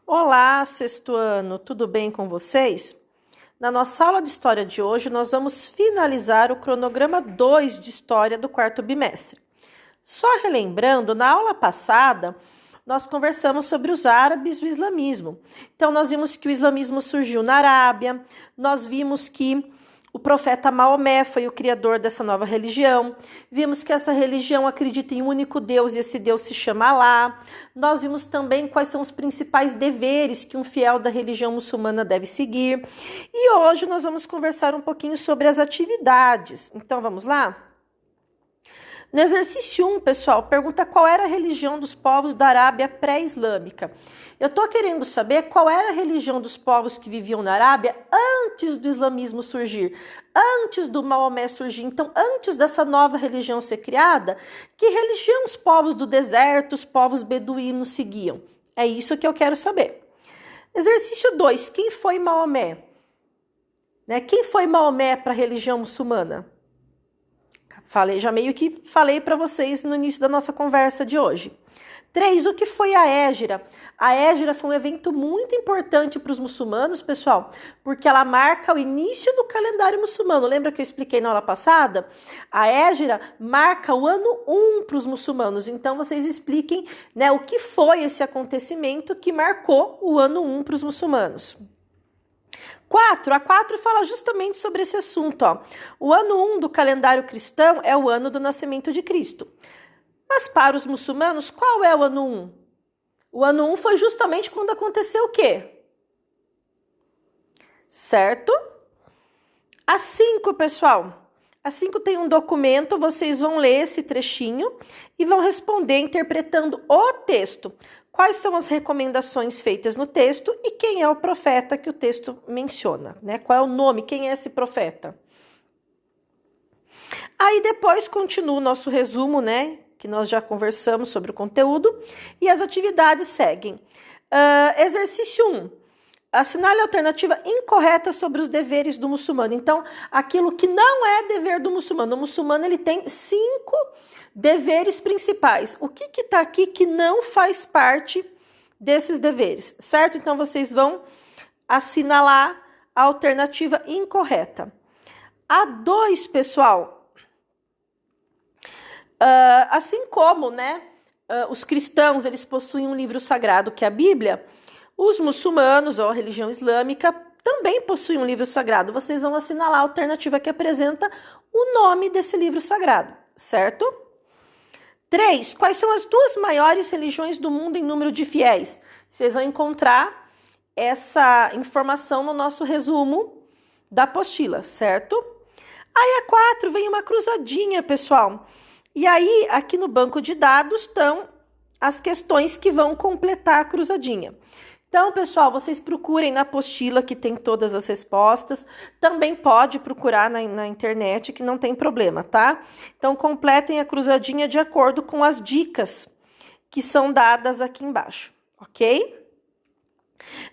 Olá, sexto ano, tudo bem com vocês? Na nossa aula de história de hoje, nós vamos finalizar o cronograma 2 de história do quarto bimestre. Só relembrando, na aula passada, nós conversamos sobre os árabes e o islamismo. Então, nós vimos que o islamismo surgiu na Arábia, nós vimos que o profeta Maomé foi o criador dessa nova religião. Vimos que essa religião acredita em um único Deus e esse Deus se chama Alá. Nós vimos também quais são os principais deveres que um fiel da religião muçulmana deve seguir. E hoje nós vamos conversar um pouquinho sobre as atividades. Então vamos lá? No exercício 1, pessoal, pergunta qual era a religião dos povos da Arábia pré-islâmica. Eu estou querendo saber qual era a religião dos povos que viviam na Arábia antes do islamismo surgir, antes do Maomé surgir. Então, antes dessa nova religião ser criada, que religião os povos do deserto, os povos beduínos seguiam? É isso que eu quero saber. Exercício 2, quem foi Maomé? Quem foi Maomé para a religião muçulmana? Já meio que falei para vocês no início da nossa conversa de hoje. 3. O que foi a Hégira? A Hégira foi um evento muito importante para os muçulmanos, pessoal, porque ela marca o início do calendário muçulmano. Lembra que eu expliquei na aula passada? A Hégira marca o ano 1 para os muçulmanos. Então, vocês expliquem, o que foi esse acontecimento que marcou o ano 1 para os muçulmanos. 4. A 4 fala justamente sobre esse assunto. O ano 1 do calendário cristão é o ano do nascimento de Cristo. Mas para os muçulmanos, qual é o ano 1? O ano 1 foi justamente quando aconteceu o quê? Certo? A 5, pessoal. A 5 tem um documento, vocês vão ler esse trechinho e vão responder interpretando o texto. Quais são as recomendações feitas no texto e quem é o profeta que o texto menciona, Qual é o nome, quem é esse profeta? Aí depois continua o nosso resumo, que nós já conversamos sobre o conteúdo e as atividades seguem. Exercício 1. Assinale a alternativa incorreta sobre os deveres do muçulmano. Então, aquilo que não é dever do muçulmano. O muçulmano ele tem 5 deveres principais. O que está aqui que não faz parte desses deveres, certo? Então, vocês vão assinalar a alternativa incorreta. A 2, pessoal, assim como, os cristãos, eles possuem um livro sagrado, que é a Bíblia, os muçulmanos, ou a religião islâmica, também possuem um livro sagrado. Vocês vão assinalar a alternativa que apresenta o nome desse livro sagrado, certo? 3. Quais são as 2 maiores religiões do mundo em número de fiéis? Vocês vão encontrar essa informação no nosso resumo da apostila, certo? Aí a 4 vem uma cruzadinha, pessoal. E aí, aqui no banco de dados estão as questões que vão completar a cruzadinha. Então, pessoal, vocês procurem na apostila que tem todas as respostas. Também pode procurar na internet, que não tem problema, tá? Então, completem a cruzadinha de acordo com as dicas que são dadas aqui embaixo, ok?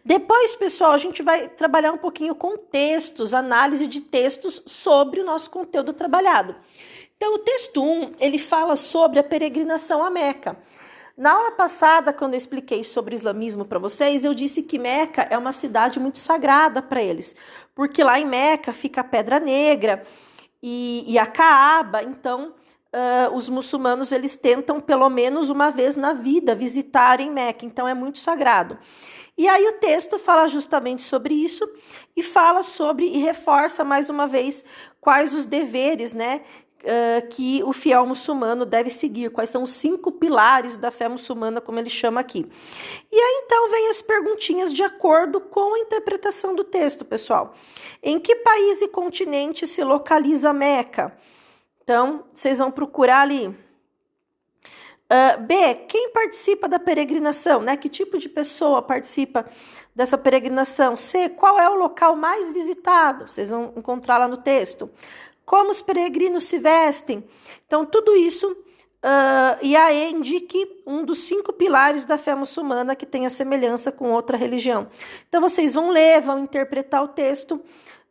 Depois, pessoal, a gente vai trabalhar um pouquinho com textos, análise de textos sobre o nosso conteúdo trabalhado. Então, o texto 1, ele fala sobre a peregrinação a Meca. Na aula passada, quando eu expliquei sobre o islamismo para vocês, eu disse que Meca é uma cidade muito sagrada para eles, porque lá em Meca fica a Pedra Negra e a Caaba. Então, os muçulmanos eles tentam pelo menos uma vez na vida visitarem Meca, então é muito sagrado. E aí o texto fala justamente sobre isso e fala sobre e reforça mais uma vez quais os deveres, que o fiel muçulmano deve seguir, quais são os 5 pilares da fé muçulmana, como ele chama aqui. E aí, então, vem as perguntinhas de acordo com a interpretação do texto, pessoal. Em que país e continente se localiza Meca? Então, vocês vão procurar ali. B, quem participa da peregrinação, Que tipo de pessoa participa dessa peregrinação? C, qual é o local mais visitado? Vocês vão encontrar lá no texto. Como os peregrinos se vestem? Então, tudo isso, e a E indique um dos 5 pilares da fé muçulmana que tem a semelhança com outra religião. Então, vocês vão ler, vão interpretar o texto,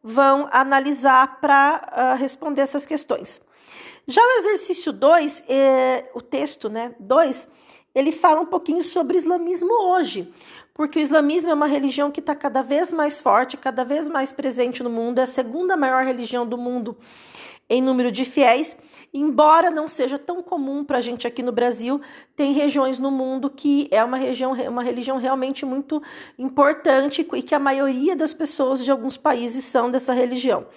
vão analisar para responder essas questões. Já o exercício 2, o texto 2, ele fala um pouquinho sobre islamismo hoje. porque o islamismo é uma religião que está cada vez mais forte, cada vez mais presente no mundo, é a segunda maior religião do mundo em número de fiéis. Embora não seja tão comum para a gente aqui no Brasil, tem regiões no mundo que é uma religião realmente muito importante e que a maioria das pessoas de alguns países são dessa religião.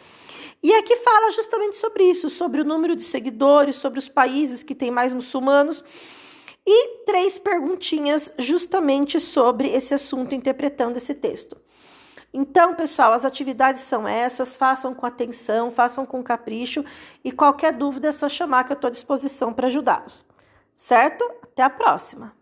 E aqui fala justamente sobre isso, sobre o número de seguidores, sobre os países que têm mais muçulmanos, e 3 perguntinhas justamente sobre esse assunto, interpretando esse texto. Então, pessoal, as atividades são essas, façam com atenção, façam com capricho, e qualquer dúvida é só chamar que eu estou à disposição para ajudá-los. Certo? Até a próxima!